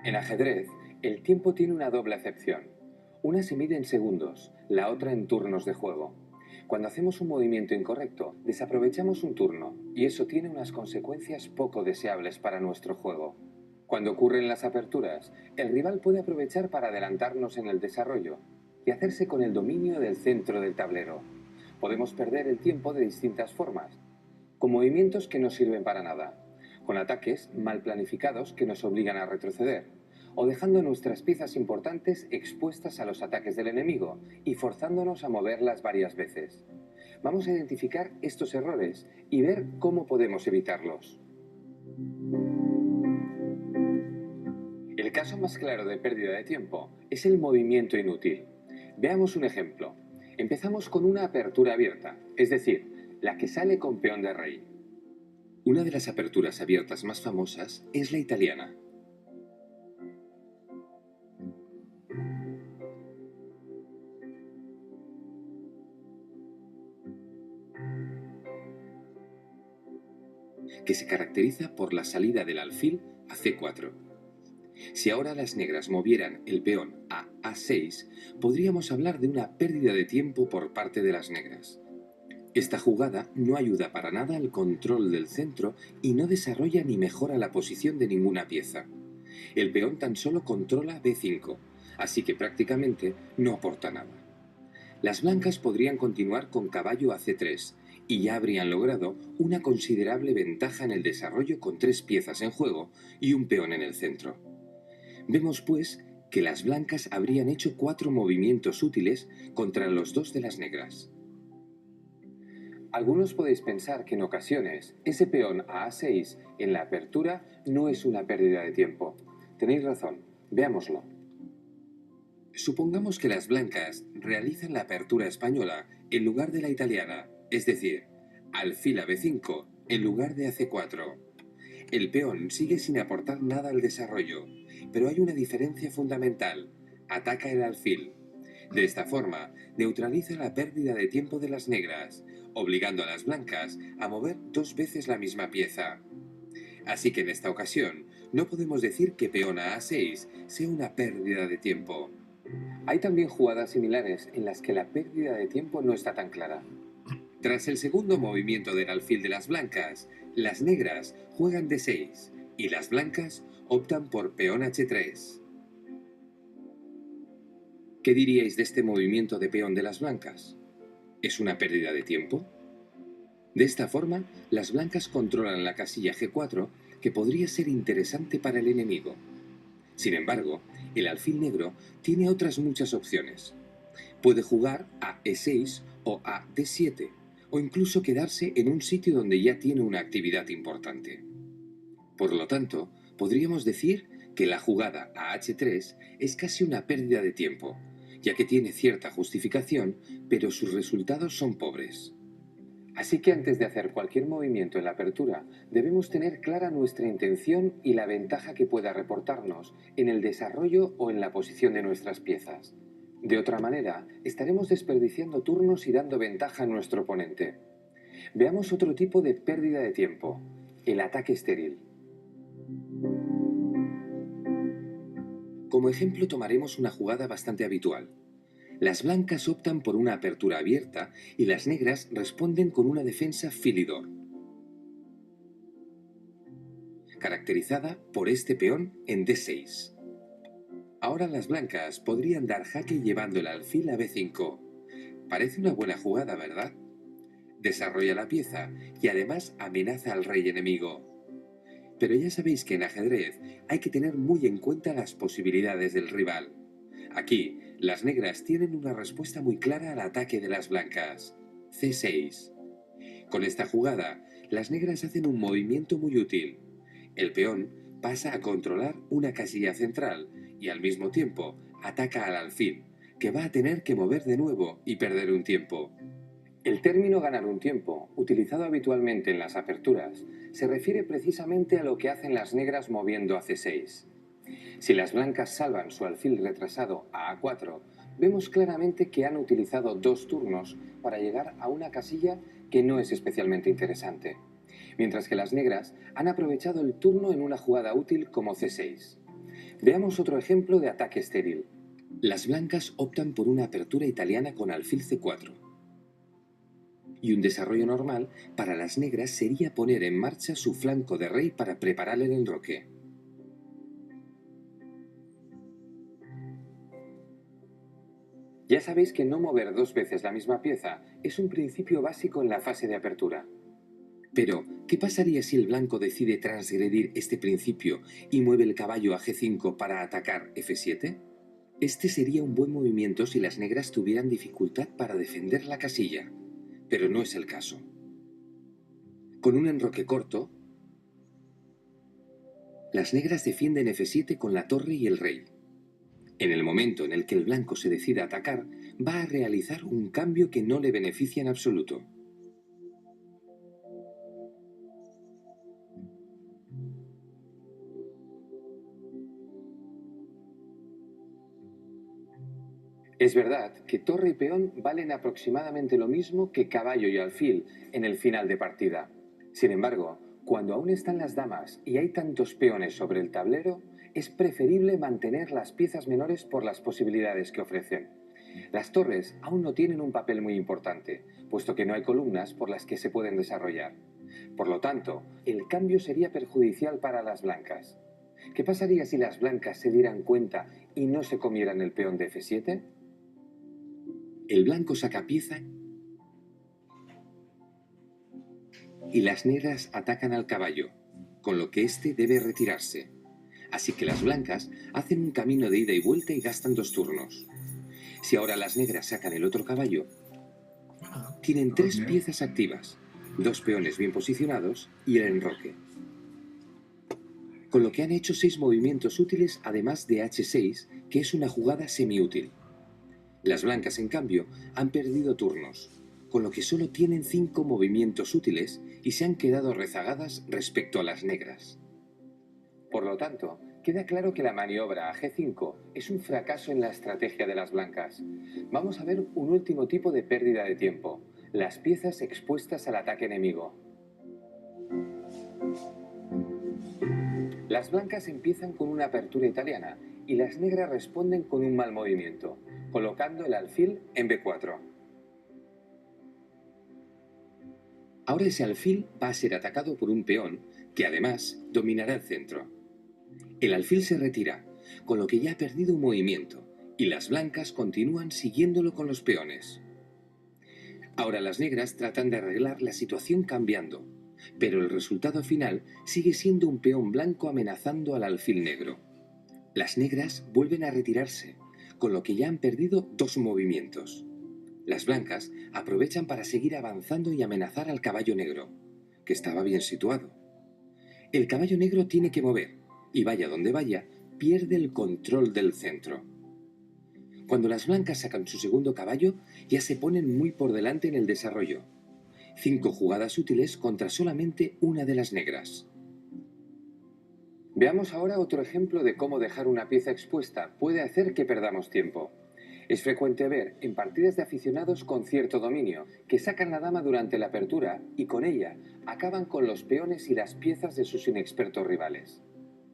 En ajedrez, el tiempo tiene una doble acepción. Una se mide en segundos, la otra en turnos de juego. Cuando hacemos un movimiento incorrecto, desaprovechamos un turno, y eso tiene unas consecuencias poco deseables para nuestro juego. Cuando ocurren las aperturas, el rival puede aprovechar para adelantarnos en el desarrollo y hacerse con el dominio del centro del tablero. Podemos perder el tiempo de distintas formas, con movimientos que no sirven para nada, con ataques mal planificados que nos obligan a retroceder, o dejando nuestras piezas importantes expuestas a los ataques del enemigo y forzándonos a moverlas varias veces. Vamos a identificar estos errores y ver cómo podemos evitarlos. El caso más claro de pérdida de tiempo es el movimiento inútil. Veamos un ejemplo. Empezamos con una apertura abierta, es decir, la que sale con peón de rey. Una de las aperturas abiertas más famosas es la italiana. Que se caracteriza por la salida del alfil a C4. Si ahora las negras movieran el peón a A6, podríamos hablar de una pérdida de tiempo por parte de las negras. Esta jugada no ayuda para nada al control del centro y no desarrolla ni mejora la posición de ninguna pieza. El peón tan solo controla B5, así que prácticamente no aporta nada. Las blancas podrían continuar con caballo a C3 y ya habrían logrado una considerable ventaja en el desarrollo con 3 piezas en juego y un peón en el centro. Vemos pues que las blancas habrían hecho 4 movimientos útiles contra los 2 de las negras. Algunos podéis pensar que en ocasiones ese peón a A6 en la apertura no es una pérdida de tiempo. Tenéis razón, veámoslo. Supongamos que las blancas realizan la apertura española en lugar de la italiana, es decir, alfil a B5 en lugar de a C4. El peón sigue sin aportar nada al desarrollo, pero hay una diferencia fundamental: ataca el alfil. De esta forma, neutraliza la pérdida de tiempo de las negras, obligando a las blancas a mover 2 veces la misma pieza. Así que en esta ocasión, no podemos decir que peón a A6 sea una pérdida de tiempo. Hay también jugadas similares en las que la pérdida de tiempo no está tan clara. Tras el segundo movimiento del alfil de las blancas, las negras juegan D6 y las blancas optan por peón H3. ¿Qué diríais de este movimiento de peón de las blancas? ¿Es una pérdida de tiempo? De esta forma, las blancas controlan la casilla G4, que podría ser interesante para el enemigo. Sin embargo, el alfil negro tiene otras muchas opciones. Puede jugar a E6 o a D7, o incluso quedarse en un sitio donde ya tiene una actividad importante. Por lo tanto, podríamos decir que la jugada a H3 es casi una pérdida de tiempo, ya que tiene cierta justificación, pero sus resultados son pobres. Así que antes de hacer cualquier movimiento en la apertura, debemos tener clara nuestra intención y la ventaja que pueda reportarnos en el desarrollo o en la posición de nuestras piezas. De otra manera, estaremos desperdiciando turnos y dando ventaja a nuestro oponente. Veamos otro tipo de pérdida de tiempo: el ataque estéril. Como ejemplo tomaremos una jugada bastante habitual. Las blancas optan por una apertura abierta y las negras responden con una defensa filidor, caracterizada por este peón en D6. Ahora las blancas podrían dar jaque llevando el alfil a B5. Parece una buena jugada, ¿verdad? Desarrolla la pieza y además amenaza al rey enemigo. Pero ya sabéis que en ajedrez hay que tener muy en cuenta las posibilidades del rival. Aquí, las negras tienen una respuesta muy clara al ataque de las blancas: C6. Con esta jugada, las negras hacen un movimiento muy útil. El peón pasa a controlar una casilla central y al mismo tiempo ataca al alfil, que va a tener que mover de nuevo y perder un tiempo. El término ganar un tiempo, utilizado habitualmente en las aperturas, se refiere precisamente a lo que hacen las negras moviendo a C6. Si las blancas salvan su alfil retrasado a A4, vemos claramente que han utilizado 2 turnos para llegar a una casilla que no es especialmente interesante, mientras que las negras han aprovechado el turno en una jugada útil como C6. Veamos otro ejemplo de ataque estéril. Las blancas optan por una apertura italiana con alfil C4. Y un desarrollo normal para las negras sería poner en marcha su flanco de rey para preparar el enroque. Ya sabéis que no mover dos veces la misma pieza es un principio básico en la fase de apertura. Pero, ¿qué pasaría si el blanco decide transgredir este principio y mueve el caballo a G5 para atacar F7? Este sería un buen movimiento si las negras tuvieran dificultad para defender la casilla, pero no es el caso. Con un enroque corto, las negras defienden F7 con la torre y el rey. En el momento en el que el blanco se decida atacar, va a realizar un cambio que no le beneficia en absoluto. Es verdad que torre y peón valen aproximadamente lo mismo que caballo y alfil en el final de partida. Sin embargo, cuando aún están las damas y hay tantos peones sobre el tablero, es preferible mantener las piezas menores por las posibilidades que ofrecen. Las torres aún no tienen un papel muy importante, puesto que no hay columnas por las que se pueden desarrollar. Por lo tanto, el cambio sería perjudicial para las blancas. ¿Qué pasaría si las blancas se dieran cuenta y no se comieran el peón de F7? El blanco saca pieza y las negras atacan al caballo, con lo que éste debe retirarse. Así que las blancas hacen un camino de ida y vuelta y gastan 2 turnos. Si ahora las negras sacan el otro caballo, tienen 3 piezas activas, 2 peones bien posicionados y el enroque. Con lo que han hecho 6 movimientos útiles además de H6, que es una jugada semiútil. Las blancas, en cambio, han perdido turnos, con lo que solo tienen 5 movimientos útiles y se han quedado rezagadas respecto a las negras. Por lo tanto, queda claro que la maniobra a G5 es un fracaso en la estrategia de las blancas. Vamos a ver un último tipo de pérdida de tiempo, las piezas expuestas al ataque enemigo. Las blancas empiezan con una apertura italiana y las negras responden con un mal movimiento, colocando el alfil en B4. Ahora ese alfil va a ser atacado por un peón que además dominará el centro. El alfil se retira, con lo que ya ha perdido un movimiento, y las blancas continúan siguiéndolo con los peones. Ahora las negras tratan de arreglar la situación cambiando, pero el resultado final sigue siendo un peón blanco amenazando al alfil negro. Las negras vuelven a retirarse, con lo que ya han perdido 2 movimientos. Las blancas aprovechan para seguir avanzando y amenazar al caballo negro, que estaba bien situado. El caballo negro tiene que mover, y vaya donde vaya, pierde el control del centro. Cuando las blancas sacan su segundo caballo, ya se ponen muy por delante en el desarrollo. 5 jugadas útiles contra solamente una de las negras. Veamos ahora otro ejemplo de cómo dejar una pieza expuesta puede hacer que perdamos tiempo. Es frecuente ver en partidas de aficionados con cierto dominio que sacan la dama durante la apertura y con ella acaban con los peones y las piezas de sus inexpertos rivales.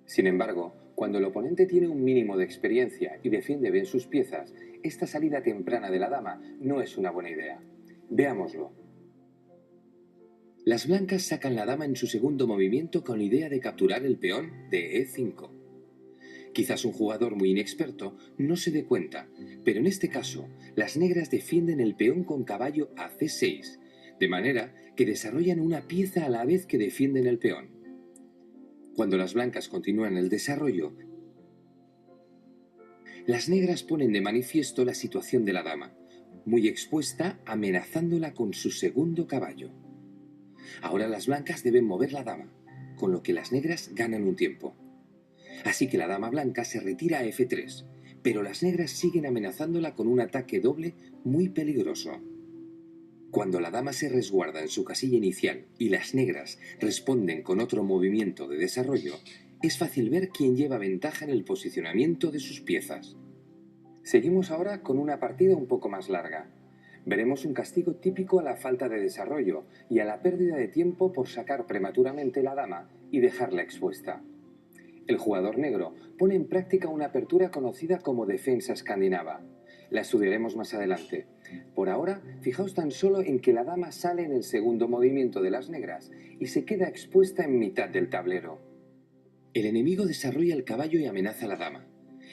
Sin embargo, cuando el oponente tiene un mínimo de experiencia y defiende bien sus piezas, esta salida temprana de la dama no es una buena idea. Veámoslo. Las blancas sacan la dama en su segundo movimiento con la idea de capturar el peón de E5. Quizás un jugador muy inexperto no se dé cuenta, pero en este caso, las negras defienden el peón con caballo a C6, de manera que desarrollan una pieza a la vez que defienden el peón. Cuando las blancas continúan el desarrollo, las negras ponen de manifiesto la situación de la dama, muy expuesta, amenazándola con su segundo caballo. Ahora las blancas deben mover la dama, con lo que las negras ganan un tiempo. Así que la dama blanca se retira a F3, pero las negras siguen amenazándola con un ataque doble muy peligroso. Cuando la dama se resguarda en su casilla inicial y las negras responden con otro movimiento de desarrollo, es fácil ver quién lleva ventaja en el posicionamiento de sus piezas. Seguimos ahora con una partida un poco más larga. Veremos un castigo típico a la falta de desarrollo y a la pérdida de tiempo por sacar prematuramente la dama y dejarla expuesta. El jugador negro pone en práctica una apertura conocida como defensa escandinava. La estudiaremos más adelante. Por ahora, fijaos tan solo en que la dama sale en el segundo movimiento de las negras y se queda expuesta en mitad del tablero. El enemigo desarrolla el caballo y amenaza a la dama.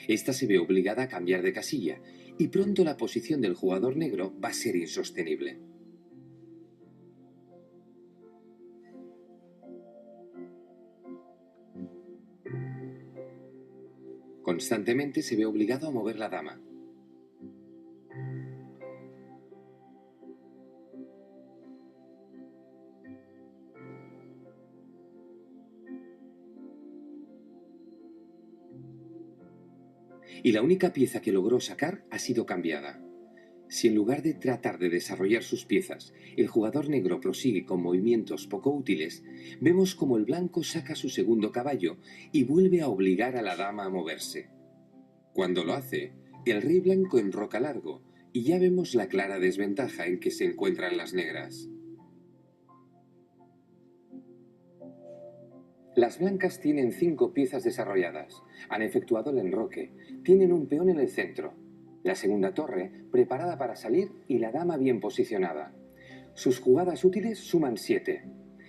Esta se ve obligada a cambiar de casilla y pronto la posición del jugador negro va a ser insostenible. Constantemente se ve obligado a mover la dama. Y la única pieza que logró sacar ha sido cambiada. Si en lugar de tratar de desarrollar sus piezas, el jugador negro prosigue con movimientos poco útiles, vemos como el blanco saca su segundo caballo y vuelve a obligar a la dama a moverse. Cuando lo hace, el rey blanco enroca largo y ya vemos la clara desventaja en que se encuentran las negras. Las blancas tienen 5 piezas desarrolladas, han efectuado el enroque, tienen un peón en el centro, la segunda torre preparada para salir y la dama bien posicionada. Sus jugadas útiles suman 7.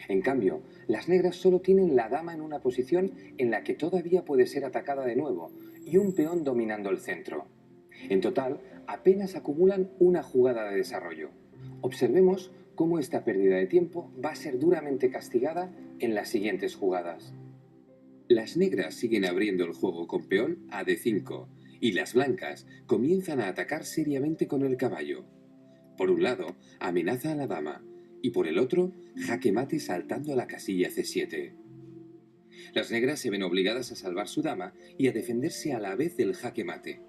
En cambio, las negras solo tienen la dama en una posición en la que todavía puede ser atacada de nuevo y un peón dominando el centro. En total, apenas acumulan una jugada de desarrollo. Observemos cómo esta pérdida de tiempo va a ser duramente castigada en las siguientes jugadas. Las negras siguen abriendo el juego con peón a D5 y las blancas comienzan a atacar seriamente con el caballo. Por un lado, amenaza a la dama y por el otro, jaque mate saltando a la casilla C7. Las negras se ven obligadas a salvar su dama y a defenderse a la vez del jaque mate.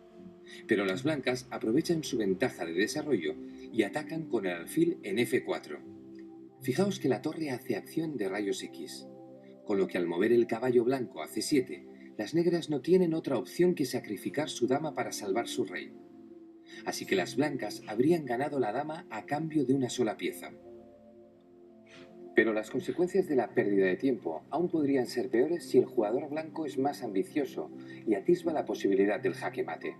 Pero las blancas aprovechan su ventaja de desarrollo y atacan con el alfil en F4. Fijaos que la torre hace acción de rayos X, con lo que al mover el caballo blanco a C7, las negras no tienen otra opción que sacrificar su dama para salvar su rey. Así que las blancas habrían ganado la dama a cambio de una sola pieza. Pero las consecuencias de la pérdida de tiempo aún podrían ser peores si el jugador blanco es más ambicioso y atisba la posibilidad del jaque mate.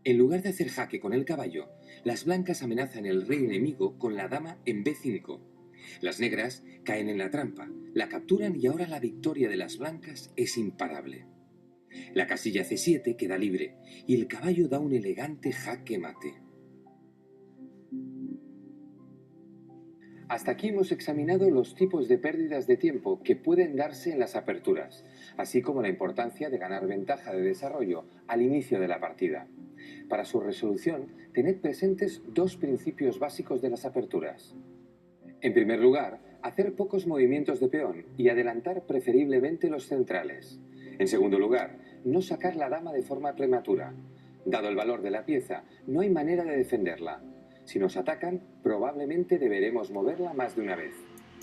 En lugar de hacer jaque con el caballo, las blancas amenazan el rey enemigo con la dama en B5. Las negras caen en la trampa, la capturan y ahora la victoria de las blancas es imparable. La casilla C7 queda libre y el caballo da un elegante jaque mate. Hasta aquí hemos examinado los tipos de pérdidas de tiempo que pueden darse en las aperturas, así como la importancia de ganar ventaja de desarrollo al inicio de la partida. Para su resolución, tened presentes 2 principios básicos de las aperturas. En primer lugar, hacer pocos movimientos de peón y adelantar preferiblemente los centrales. En segundo lugar, no sacar la dama de forma prematura. Dado el valor de la pieza, no hay manera de defenderla. Si nos atacan, probablemente deberemos moverla más de una vez.